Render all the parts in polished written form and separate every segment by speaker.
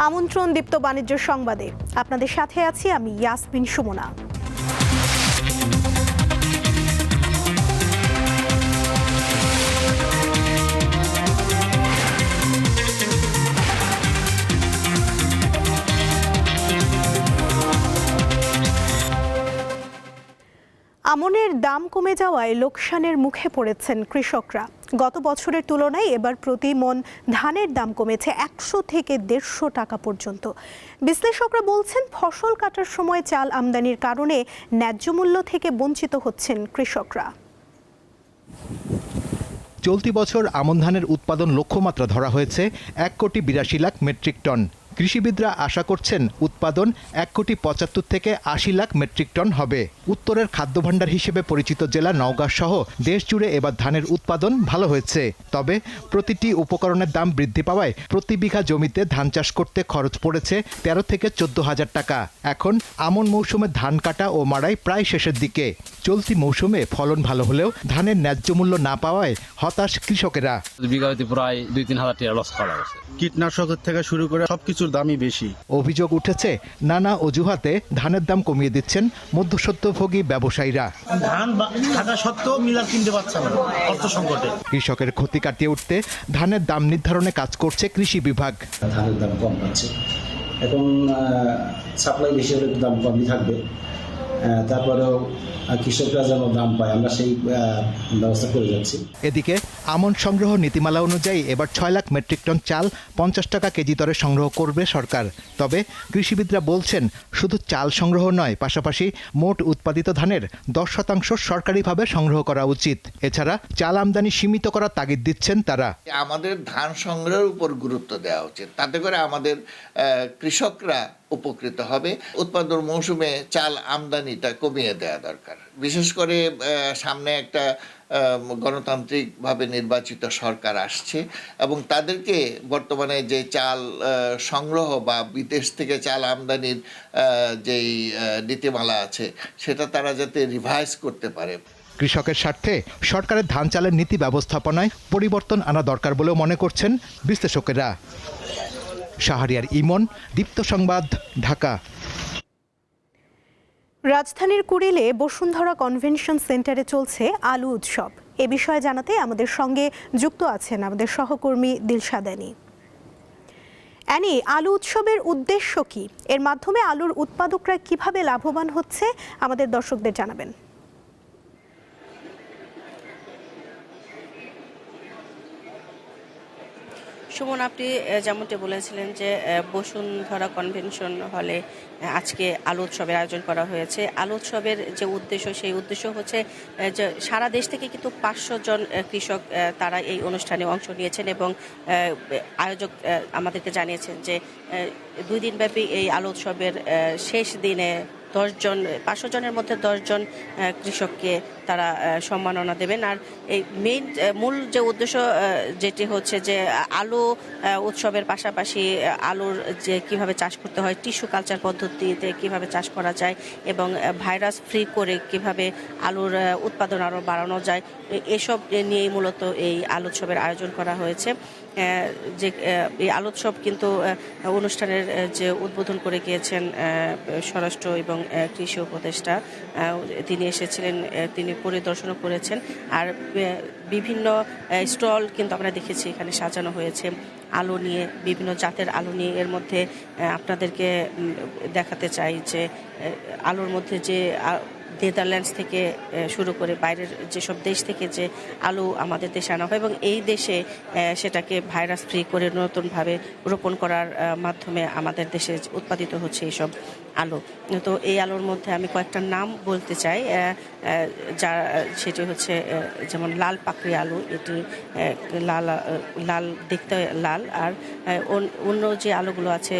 Speaker 1: আমন্ত্রণ দীপ্ত বাণিজ্য সংবাদে। আপনাদের সাথে আছি আমি ইয়াসমিন সুমনা। আমনের দাম কমে যাওয়ায় লোকসানের মুখে পড়েছেন কৃষকরা। গত বছরের তুলনায় এবার প্রতি মণ ধানের দাম কমেছে 100 থেকে 150 টাকা পর্যন্ত। বিশ্লেষকরা বলছেন ফসল কাটার সময় চাল আমদানির কারণে ন্যায্য মূল্য থেকে বঞ্চিত হচ্ছেন কৃষকরা।
Speaker 2: চলতি বছর আমন ধানের উৎপাদন লক্ষ্যমাত্রা ধরা হয়েছে 1,82,00,000 মেট্রিক টন। কৃষিবিদরা আশা করছেন উৎপাদন 1,75,00,000 থেকে 80,00,000 মেট্রিক টন হবে। উত্তরের খাদ্য ভাণ্ডার হিসেবে পরিচিত জেলা নওগাঁ সহ দেশ জুড়ে এবার ধানের উৎপাদন ভালো হয়েছে। তবে প্রতিটি উপকরণের দাম বৃদ্ধি পাওয়ায় প্রতি বিঘা জমিতে ধান চাষ করতে খরচ পড়েছে 13 থেকে 14,000 টাকা। এখন আমন মৌসুমে ধান কাটা ও মাড়াই প্রায় শেষের দিকে। চলতি মৌসুমে ফলন ভালো হলেও ধানের ন্যায্য মূল্য না পাওয়ায় হতাশ কৃষকেরা।
Speaker 3: বিঘাতে প্রায় 2-3 হাজার টাকা লস করা হয়েছে।
Speaker 4: কীটনাশকের থেকে শুরু করে সবকিছুর দামই বেশি।
Speaker 2: অভিযোগ উঠেছে নানা অজুহাতে ধানের দাম কমিয়ে দিচ্ছেন মধ্যস্বত্বভোগী ব্যবসায়ীরা।
Speaker 4: ধান থাকা সত্ত্বেও মিলার কিনতে পারছে না অর্থ সংকটে।
Speaker 2: কৃষকের ক্ষতি কাটিয়ে উঠতে ধানের দাম নির্ধারণে কাজ করছে কৃষি বিভাগ।
Speaker 5: ধানের দাম কম পাচ্ছে, এখন সাপ্লাই বেশি হলে দাম কমই থাকবে। তারপরেও কৃষকরা যেন দাম পায় আমরা সেই ব্যবস্থা করে যাচ্ছি।
Speaker 2: এদিকে আমন সংগ্রহ নীতিমালা অনুযায়ী এবার 6 লাখ মেট্রিক টন চাল 50 টাকা কেজি দরে সংগ্রহ করবে সরকার। তবে কৃষিবিদরা বলছেন শুধু চাল সংগ্রহ নয়, পাশাপাশি মোট উৎপাদিত ধানের 10% সরকারিভাবে সংগ্রহ করা উচিত। এছাড়া চাল আমদানি সীমিত করার তাগিদ দিচ্ছেন তারা।
Speaker 6: আমাদের ধান সংগ্রহের উপর গুরুত্ব দেওয়া উচিত, তাতে করে আমাদের কৃষকরা উপকৃত হবে। উৎপাদন মৌসুমে চাল আমদানিটা কমিয়ে দেওয়া দরকার। বিশেষ করে সামনে একটা গণতান্ত্রিকভাবে নির্বাচিত সরকার আসছে এবং তাদেরকে বর্তমানে যে চাল সংগ্রহ বা বিদেশ থেকে চাল আমদানির যেই নীতিমালা আছে সেটা তারা যাতে রিভাইজ করতে পারে।
Speaker 2: কৃষকের স্বার্থে সরকারের ধান চালের নীতি ব্যবস্থাপনায় পরিবর্তন আনা দরকার বলেও মনে করছেন বিশ্লেষকেরা। শাহরিয়ার ইমন, দীপ্ত সংবাদ, ঢাকা।
Speaker 1: রাজধানীর কুড়িলে বসুন্ধরা কনভেনশন সেন্টারে চলছে আলু উৎসব। এ বিষয়ে জানাতে আমাদের সঙ্গে যুক্ত আছেন আমাদের সহকর্মী দিলশাদ আনী। অ্যানি, আলু উৎসবের উদ্দেশ্য কি? এর মাধ্যমে আলুর উৎপাদকরা কিভাবে লাভবান হচ্ছে আমাদের দর্শকদের জানাবেন।
Speaker 7: সুমন, আপনি যেমনটি বলেছিলেন যে বসুন্ধরা কনভেনশন হলে আজকে আলু উৎসবের আয়োজন করা হয়েছে। আলু উৎসবের যে উদ্দেশ্য, সেই উদ্দেশ্য হচ্ছে যে সারা দেশ থেকে কিন্তু 500 জন কৃষক তারা এই অনুষ্ঠানে অংশ নিয়েছেন এবং আয়োজক আমাদেরকে জানিয়েছেন যে 2 দিনব্যাপী এই আলু উৎসবের শেষ দিনে 500 জনের মধ্যে 10 জন কৃষককে তারা সম্মাননা দেবেন। আর এই মূল যে উদ্দেশ্য যেটি হচ্ছে যে আলু উৎসবের পাশাপাশি আলুর যে কিভাবে চাষ করতে হয়, টিস্যু কালচার পদ্ধতিতে কিভাবে চাষ করা যায় এবং ভাইরাস ফ্রি করে কিভাবে আলুর উৎপাদন আরও বাড়ানো যায়, এসব নিয়েই মূলত এই আলু উৎসবের আয়োজন করা হয়েছে। যে এই আলু উৎসব কিন্তু অনুষ্ঠানের যে উদ্বোধন করে গিয়েছেন স্বরাষ্ট্র এবং কৃষি উপদেষ্টা, তিনি এসেছিলেন, তিনি পরিদর্শনও করেছেন। আর বিভিন্ন স্টল কিন্তু আমরা দেখেছি এখানে সাজানো হয়েছে আলু নিয়ে, বিভিন্ন জাতের আলু নিয়ে। এর মধ্যে আপনাদেরকে দেখাতে চাই যে আলুর মধ্যে যে নেদারল্যান্ডস থেকে শুরু করে বাইরের যেসব দেশ থেকে যে আলু আমাদের দেশে আনা হয় এবং এই দেশে সেটাকে ভাইরাস ফ্রি করে নতুনভাবে রোপণ করার মাধ্যমে আমাদের দেশে উৎপাদিত হচ্ছে এইসব আলু। তো এই আলুর মধ্যে আমি কয়েকটা নাম বলতে চাই, যা সেটি হচ্ছে যেমন লাল পাকড়ি আলু, এটি লাল দেখতে লাল। আর অন্য যে আলুগুলো আছে,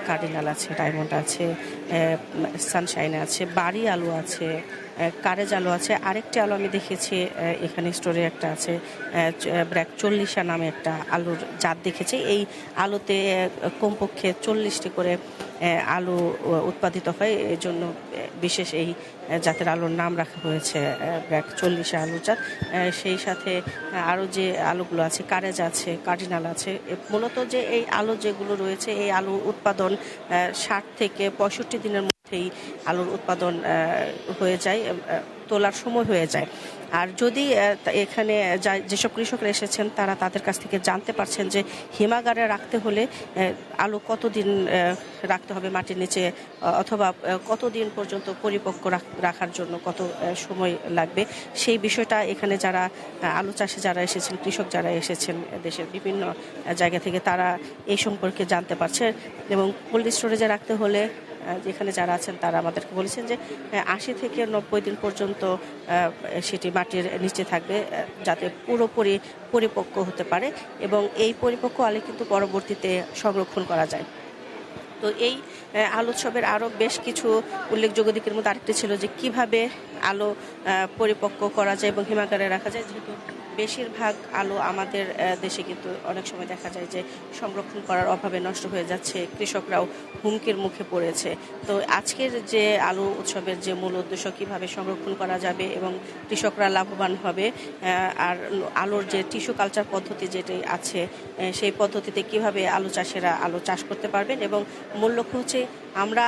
Speaker 7: কার্ডিনাল আছে, ডায়মন্ড আছে, সানশাইন আছে, বাড়ি আলু আছে, কারেজ আলু আছে, আরেকটি আলু আমি দেখেছি এখানে স্টোরে একটা আছে ব্র্যাক 40 নামে একটা আলুর জাত দেখেছি। এই আলুতে কমপক্ষে 40টি করে আলু উৎপাদিত হয়, এই জন্য বিশেষ এই জাতের আলুর নাম রাখা হয়েছে ব্র্যাক 40 আলু জাত। সেই সাথে আরও যে আলুগুলো আছে, কারেজ আছে, কার্ডিনাল আছে, মূলত যে এই আলু যেগুলো রয়েছে এই আলু উৎপাদন 60 থেকে 65 দিনের মধ্যেই আলুর উৎপাদন হয়ে যায়, তোলার সময় হয়ে যায়। আর যদি এখানে যেসব কৃষকরা এসেছেন তারা তাদের কাছ থেকে জানতে পারছেন যে হিমাগারে রাখতে হলে আলু কতদিন রাখতে হবে মাটির নিচে, অথবা কতদিন পর্যন্ত পরিপক্ক রাখার জন্য কত সময় লাগবে, সেই বিষয়টা এখানে যারা আলু চাষে যারা এসেছেন, কৃষক যারা এসেছেন দেশের বিভিন্ন জায়গা থেকে, তারা এই সম্পর্কে জানতে পারছে। এবং কোল্ড স্টোরেজে রাখতে হলে যেখানে যারা আছেন তারা আমাদেরকে বলেছেন যে 80 থেকে 90 দিন পর্যন্ত সেটি মাটির নিচে থাকবে, যাতে পুরোপুরি পরিপক্ক হতে পারে এবং এই পরিপক্ক আলু কিন্তু পরবর্তীতে সংরক্ষণ করা যায়। তো এই আলু উৎসবের আরও বেশ কিছু উল্লেখযোগ্য দিকের মধ্যে আরেকটি ছিল যে কিভাবে আলু পরিপক্ক করা যায় এবং হিমাগারে রাখা যায়, যেহেতু বেশিরভাগ আলু আমাদের দেশে কিন্তু অনেক সময় দেখা যায় যে সংরক্ষণ করার অভাবে নষ্ট হয়ে যাচ্ছে, কৃষকরাও হুমকির মুখে পড়েছে। তো আজকের যে আলু উৎসবের যে মূল উদ্দেশ্য কিভাবে সংরক্ষণ করা যাবে এবং কৃষকরা লাভবান হবে, আর আলুর যে টিস্যু কালচার পদ্ধতি যেটি আছে সেই পদ্ধতিতে কিভাবে আলু চাষিরা আলু চাষ করতে পারবেন, এবং মূল লক্ষ্য হচ্ছে আমরা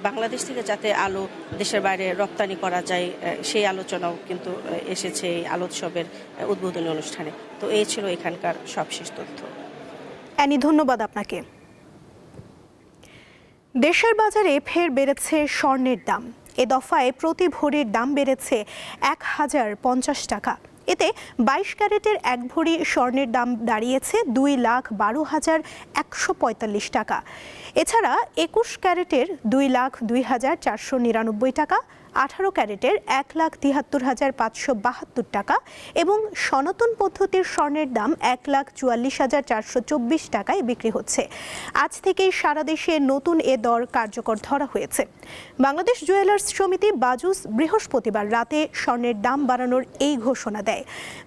Speaker 7: বাংলাদেশ থেকে যাতে আলু দেশের বাইরে রপ্তানি করা যায়, সেই আলোচনাও কিন্তু এসেছে এই আলু উৎসবের উদ্বোধনী অনুষ্ঠানে। তো এই ছিল এখানকার সবশেষ তথ্য।
Speaker 1: অ্যানি, ধন্যবাদ আপনাকে। দেশের বাজারে ফের বেড়েছে স্বর্ণের দাম। এ দফায় প্রতি ভরির দাম বেড়েছে 1050 টাকা। এতে 22 ক্যারেটের 1 ভরি স্বর্ণের দাম দাঁড়িয়েছে 2,12,145 টাকা। এছাড়া 21 ক্যারেটের 2,02,499 টাকা, 18 ক্যারেটের 1,73,572 টাকা এবং সনাতন পদ্ধতির স্বর্ণের দাম 1,44,424 টাকায় বিক্রি হচ্ছে। আজ থেকেই সারা দেশে নতুন এ দর কার্যকর ধরা হয়েছে। বাংলাদেশ জুয়েলার্স সমিতি বাজুস বৃহস্পতিবার রাতে স্বর্ণের দাম বাড়ানোর এই ঘোষণা দেয়।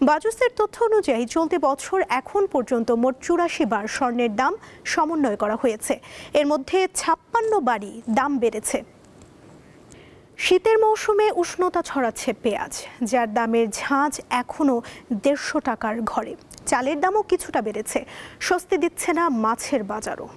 Speaker 1: বাজুসের তথ্য অনুযায়ী চলতি বছর এখন পর্যন্ত মোট 84 বার স্বর্ণের দাম সমন্বয় করা হয়েছে। এর মধ্যে 56 বারই দাম বেড়েছে। শীতের মৌসুমে উষ্ণতা ছড়াচ্ছে পেঁয়াজ, যার দামের ঝাঁজ এখনও 150 টাকার ঘরে। চালের দামও কিছুটা বেড়েছে, স্বস্তি দিচ্ছে না মাছের বাজারও।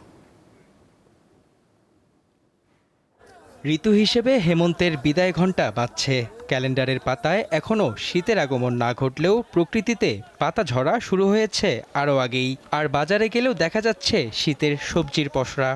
Speaker 8: ঋতু হিসেবে হেমন্তের বিদায় ঘণ্টা বাজছে। ক্যালেন্ডারের পাতায় এখনও শীতের আগমন না ঘটলেও প্রকৃতিতে পাতা ঝরা শুরু হয়েছে আরও আগেই। আর বাজারে গেলেও দেখা যাচ্ছে শীতের সবজির পসরা।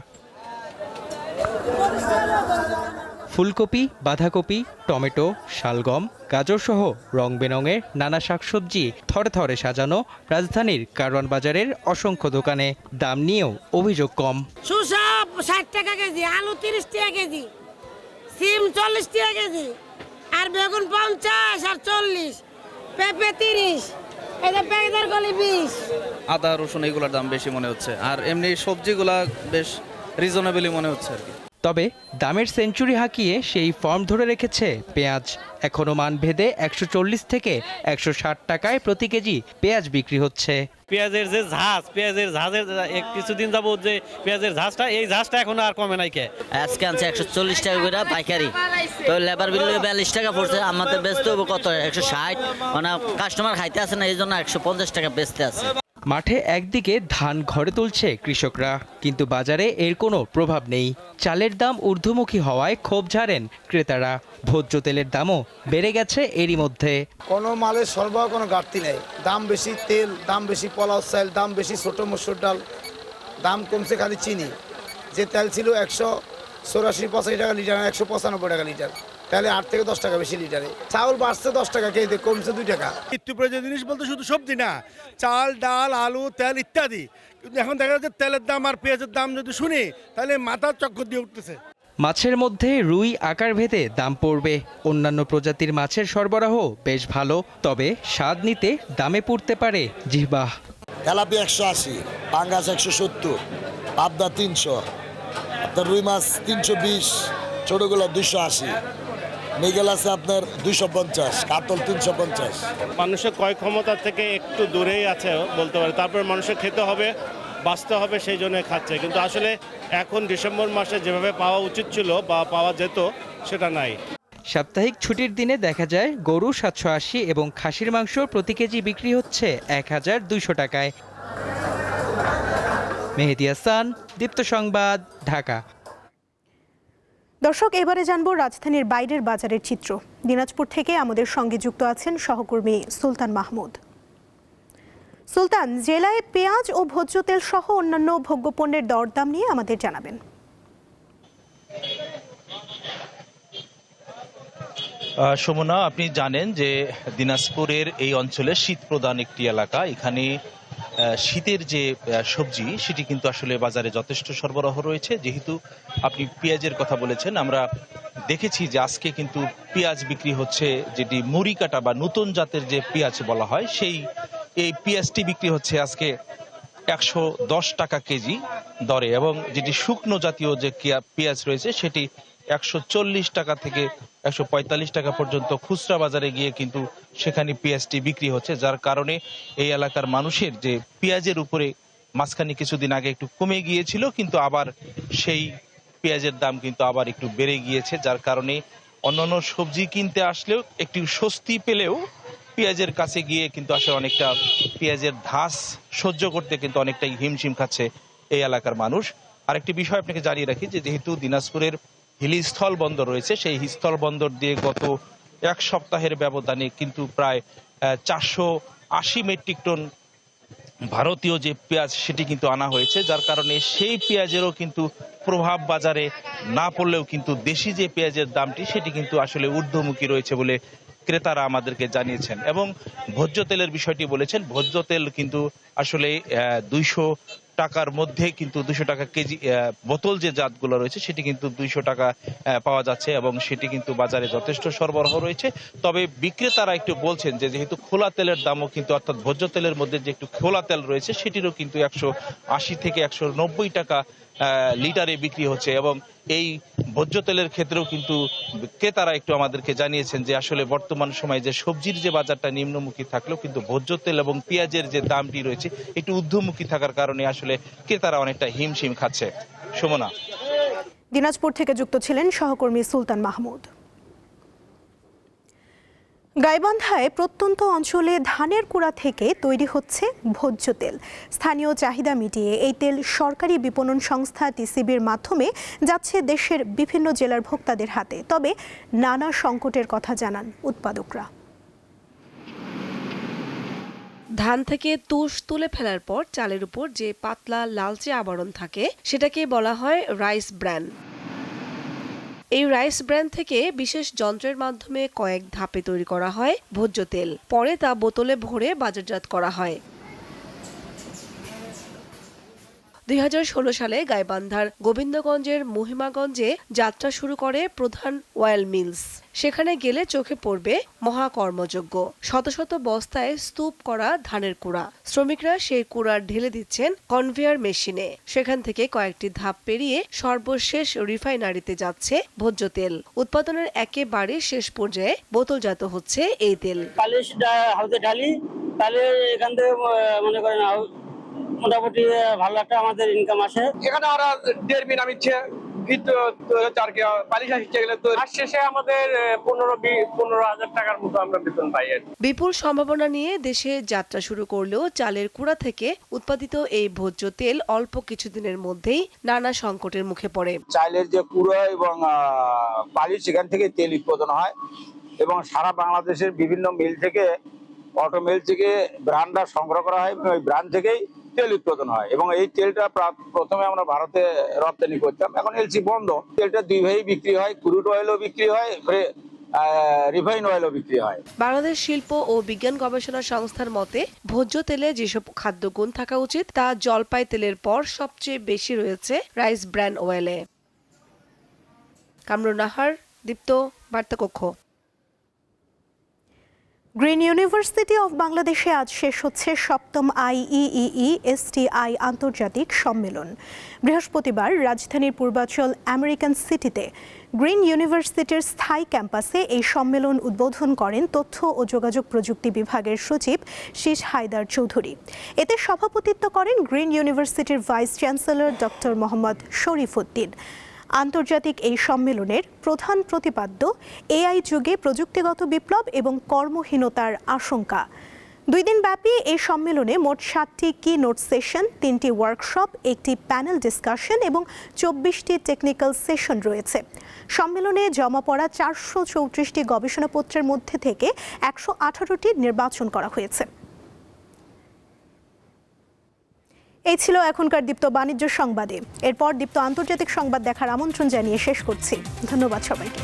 Speaker 8: ফুলকপি, বাঁধাকপি, টমেটো, শালগম, গাজরসহ রং বেরঙের নানা শাকসবজি থরে থরে সাজানো রাজধানীর কারওয়ান বাজারের অসংখ্য দোকানে। দাম নিয়েও অভিযোগ কম।
Speaker 9: শসা 60 টাকা কেজি, আলু 30 টাকা কেজি, সিম 40 টাকা কেজি, আর বেগুন 50 আর 40, পেঁপে 30, এটা পেঁয়াজের কলি 20।
Speaker 10: আদা রসুন এগুলোর দাম বেশি মনে হচ্ছে, আর এমনি সবজিগুলা বেশ রিজনেবলি মনে হচ্ছে আর কি।
Speaker 8: তবে দামের সেঞ্চুরি হাঁকিয়ে সেই ফর্ম ধরে রেখেছে পেঁয়াজ। এখনো মান ভেদে 140 থেকে 160 টাকায় প্রতি কেজি পেঁয়াজ বিক্রি হচ্ছে।
Speaker 11: পেঁয়াজের যে পেঁয়াজের ঝাঁজের কিছুদিন যাবত যে পেঁয়াজের ঝাঁজটা, এই ঝাঁজটা এখনো আর কমে নাই।
Speaker 12: আজকে আনছে 140 টাকা করে পাইকারি, তো লেবার বিল 42 টাকা পড়ছে। আমাদের বেচতে হবে কত 160, মানে কাস্টমার খাইতে আসে না, এই জন্য 150 টাকা বেচতে আছে।
Speaker 8: মাঠে একদিকে ধান ঘরে তুলছে কৃষকরা, কিন্তু বাজারে এর কোনো প্রভাব নেই। চালের দাম ঊর্ধ্বমুখী হওয়ায় ক্ষোভ ঝাড়েন ক্রেতারা। ভোজ্য তেলের দামও বেড়ে গেছে এরই মধ্যে।
Speaker 13: কোনো মালের সরবরাহ কোনো ঘাটতি নেই, দাম বেশি তেল, দাম বেশি পোলাও চাল, দাম বেশি ছোটো মসুর ডাল, দাম কমছে খালি চিনি। যে তেল ছিল 184-85 টাকা লিটার, 195 টাকা লিটার, তাহলে 8 থেকে 10 টাকা বেশি লিটারে। চাউল বাড়ছে 10 টাকা কেজিতে, কমছে 2 টাকা।
Speaker 4: নিত্য প্রয়োজনীয় জিনিস বলতে শুধু সবজি না, চাল, ডাল, আলু, তেল ইত্যাদি। কিন্তু এখন দেখা যাচ্ছে তেলের দাম আর পেঁয়াজের দাম যদি শুনি তাহলে মাথার চক্কর দিয়ে উঠতেছে।
Speaker 8: মাছের মধ্যে রুই আকার ভেদে দাম পড়বে। অন্যান্য প্রজাতির মাছের সরবরাহ বেশ ভালো, তবে স্বাদ নিতে দামে পড়তে পারে জিহ্বা।
Speaker 14: তেলাপিয়া 180, পাঙ্গাস 170, পাবদা 300, আপনার রুই মাছ 320, ছোটগুলো 280, মৃগেল আছে আপনার 250, কাতল 350।
Speaker 11: মানুষের ক্রয় ক্ষমতা থেকে একটু দূরেই আছে বলতে পারে, তারপর মানুষের খেতে হবে, বাঁচতে হবে, সেই জন্য খাচ্ছে। কিন্তু আসলে এখন ডিসেম্বর মাসে যেভাবে পাওয়া উচিত ছিল বা পাওয়া যেত সেটা নাই।
Speaker 8: সাপ্তাহিক ছুটির দিনে দেখা যায় গরু 780 এবং খাসির মাংস প্রতি কেজি বিক্রি হচ্ছে 1200 টাকায়। মেহেদী হাসান, দীপ্ত সংবাদ, ঢাকা।
Speaker 1: দর্শক, এবারে জানবো রাজধানীর বাইরের বাজারের চিত্র। দিনাজপুর থেকে আমাদের সঙ্গে যুক্ত আছেন সহকর্মী সুলতান মাহমুদ। সুলতান, জেলায় পেঁয়াজ ও ভোজ্য তেল সহ অন্যান্য ভোগ্যপণ্যের দরদাম নিয়ে আমাদের জানাবেন।
Speaker 15: সুমনা, আপনি জানেন যে দিনাজপুরের এই অঞ্চলে শীত প্রধান একটি এলাকা। এখানে শীতের যে সবজি সেটি কিন্তু আসলে বাজারে যথেষ্ট সরবরাহ রয়েছে। যেহেতু আপনি পেঁয়াজের কথা বলেছেন, আমরা দেখেছি যে আজকে কিন্তু পেঁয়াজ বিক্রি হচ্ছে, যেটি মুড়ি কাটা বা নতুন জাতের যে পেঁয়াজ বলা হয়, এই পেঁয়াজটি বিক্রি হচ্ছে আজকে 110 টাকা কেজি দরে, এবং যেটি শুকনো জাতীয় যে পেঁয়াজ রয়েছে সেটি 140 টাকা থেকে 145 টাকা পর্যন্ত খুচরা বাজারে গিয়ে কিন্তু সেখানে পেঁয়াজটি বিক্রি হচ্ছে, যার কারণে এই এলাকার মানুষের যে পেঁয়াজের উপরে মাঝখানে কিছুদিন আগে একটু কমে গিয়েছিল, কিন্তু আবার সেই পেঁয়াজের দাম কিন্তু আবার একটু বেড়ে গিয়েছে, যার কারণে অন্যান্য সবজি কিনতে আসলেও একটু স্বস্তি পেলেও পেঁয়াজের কাছে গিয়ে কিন্তু আসলে অনেকটা পেঁয়াজের ধাস সহ্য করতে কিন্তু অনেকটাই হিমশিম খাচ্ছে এই এলাকার মানুষ। আরেকটি বিষয় আপনাকে জানিয়ে রাখি যে যেহেতু দিনাজপুরের হিলি স্থল বন্দর রয়েছে, সেই স্থল বন্দর দিয়ে গত এক সপ্তাহের ব্যবধানে কিন্তু প্রায় 480 মেট্রিক টন ভারতীয় যে পেঁয়াজ সেটি কিন্তু আনা হয়েছে, যার কারণে সেই পেঁয়াজেরও কিন্তু প্রভাব বাজারে না পড়লেও কিন্তু দেশি যে পেঁয়াজের দামটি সেটি কিন্তু আসলে ঊর্ধ্বমুখী রয়েছে বলে ক্রেতারা আমাদেরকে জানিয়েছেন। এবং ভোজ্য তেলের বিষয়টি বলেছেন, ভোজ্য তেল কিন্তু আসলে 200 টাকার মধ্যে কিন্তু 200 টাকা কেজি বোতল যে জাতগুলো রয়েছে সেটি কিন্তু 200 টাকা পাওয়া যাচ্ছে, এবং সেটি কিন্তু বাজারে যথেষ্ট সরবরাহ রয়েছে। তবে বিক্রেতারা একটু বলছেন যে যেহেতু খোলা তেলের দামও কিন্তু, অর্থাৎ ভোজ্য তেলের মধ্যে যে একটু খোলা তেল রয়েছে সেটিরও কিন্তু 180 থেকে 190 টাকা লিটারে বিক্রি হচ্ছে, এবং এই ভোজ্য তেলের ক্ষেত্রেও কিন্তু ক্রেতারা একটু আমাদেরকে জানিয়েছেন যে আসলে বর্তমান সময়ে যে সবজির যে বাজারটা নিম্নমুখী থাকলেও কিন্তু ভোজ্য তেল এবং পেঁয়াজের যে দামটি রয়েছে একটু ঊর্ধ্বমুখী থাকার কারণে আসলে ক্রেতারা অনেকটা হিমশিম খাচ্ছে। সুমনা,
Speaker 1: দিনাজপুর থেকে যুক্ত ছিলেন সহকর্মী সুলতান মাহমুদ। গাইবান্ধায় প্রত্যন্ত অঞ্চলে ধানের কুড়া থেকে তৈরি হচ্ছে ভোজ্য তেল। স্থানীয় চাহিদা মিটিয়ে এই তেল সরকারি বিপণন সংস্থা টিসিবির মাধ্যমে যাচ্ছে দেশের বিভিন্ন জেলার ভোক্তাদের হাতে। তবে নানা সংকটের কথা জানান উৎপাদকরা।
Speaker 16: ধান থেকে তুষ তুলে ফেলার পর চালের উপর যে পাতলা লালচে আবরণ থাকে সেটাকে বলা হয় রাইস ব্র্যান। এই রাইস ব্র্যান থেকে বিশেষ যন্ত্রের মাধ্যমে কয়েক ধাপে তৈরি করা হয় ভোজ্য তেল। পরে তা বোতলে ভরে বাজারজাত করা হয়। 2016 সালে গাইবান্ধার গোবিন্দগঞ্জের মহিমাগঞ্জে যাত্রা শুরু করে প্রধান অয়েল মিলস। সেখানে গেলে চোখে পড়বে মহাকর্মযজ্ঞ। শত শত বস্তায় স্তূপ করা ধানের কুড়া। শ্রমিকরা সেই কুড়া ঢেলে দিচ্ছেন কনভেয়ার মেশিনে। সেখান থেকে কয়েকটি ধাপ পেরিয়ে সর্বশেষ রিফাইনারিতে যাচ্ছে ভোজ্য তেল। উৎপাদনের একেবারে শেষ পর্যায়ে বোতলজাত হচ্ছে এই তেল।
Speaker 17: হাউসে ঢালি, তাহলে এখান থেকে মনে করেন মোটামুটি ভালো একটা আমাদের ইনকাম আসে।
Speaker 18: এখানে আমরা 1.5 মিনিট নামিচ্ছে, শেষে আমাদের 15,000 টাকার মতো আমরা বেতন পাই।
Speaker 16: বিপুল সম্ভাবনা নিয়ে দেশে যাত্রা শুরু করলেও চালের কুড়া থেকে উৎপাদিত এই ভোজ্য তেল অল্প কিছুদিনের মধ্যেই নানা সংকটের মুখে পড়ে।
Speaker 19: চালের যে কুড়া এবং পালিশ সেখান থেকে তেল উৎপাদন হয়, এবং সারা বাংলাদেশের বিভিন্ন মিল থেকে, অটো মিল থেকে ব্র্যান্ডটা সংগ্রহ করা হয়, ওই ব্র্যান্ড থেকেই তেল উৎপাদন হয়। এবং এই তেলটা প্রথমে আমরা ভারতে রপ্তানি করতাম, এখন এলসি বন্ধ। তেলটা দুই ভাবেই বিক্রি হয়, ক্রুড অয়েলও বিক্রি হয়, রিফাইন অয়েলও বিক্রি হয়।
Speaker 16: বাংলাদেশ শিল্প ও বিজ্ঞান গবেষণা সংস্থার মতে ভোজ্য তেলে যেসব খাদ্যগুণ থাকা উচিত তা জলপাই তেলের পর সবচেয়ে বেশি রয়েছে রাইস ব্র্যান অয়েলে। কামরুন নাহার, দীপ্ত, বার্তা কক্ষ।
Speaker 1: গ্রিন ইউনিভার্সিটি অব বাংলাদেশে আজ শেষ হচ্ছে ৭ম IEEE STI আন্তর্জাতিক সম্মেলন। বৃহস্পতিবার রাজধানীর পূর্বাঞ্চল আমেরিকান সিটিতে গ্রিন ইউনিভার্সিটির স্থায়ী ক্যাম্পাসে এই সম্মেলন উদ্বোধন করেন তথ্য ও যোগাযোগ প্রযুক্তি বিভাগের সচিব শীষ হায়দার চৌধুরী। এতে সভাপতিত্ব করেন গ্রিন ইউনিভার্সিটির ভাইস চ্যান্সেলর ডক্টর মোহাম্মদ শরীফ উদ্দিন। আন্তর্জাতিক এই সম্মেলনের প্রধান প্রতিপাদ্য AI যুগে প্রযুক্তিগত বিপ্লব এবং কর্মহীনতার আশঙ্কা। 2 দিন ব্যাপী এই সম্মেলনে মোট 7টি কি নোট সেশন, 3টি ওয়ার্কশপ, 1টি প্যানেল ডিসকাশন এবং 24টি টেকনিক্যাল সেশন রয়েছে। সম্মেলনে জমা পড়া 434টি গবেষণাপত্রের মধ্যে থেকে 118টি নির্বাচন করা হয়েছে। এই ছিল এখনকার দীপ্ত বাণিজ্য সংবাদে। এরপর দীপ্ত আন্তর্জাতিক সংবাদ দেখার আমন্ত্রণ জানিয়ে শেষ করছি। ধন্যবাদ সবাইকে।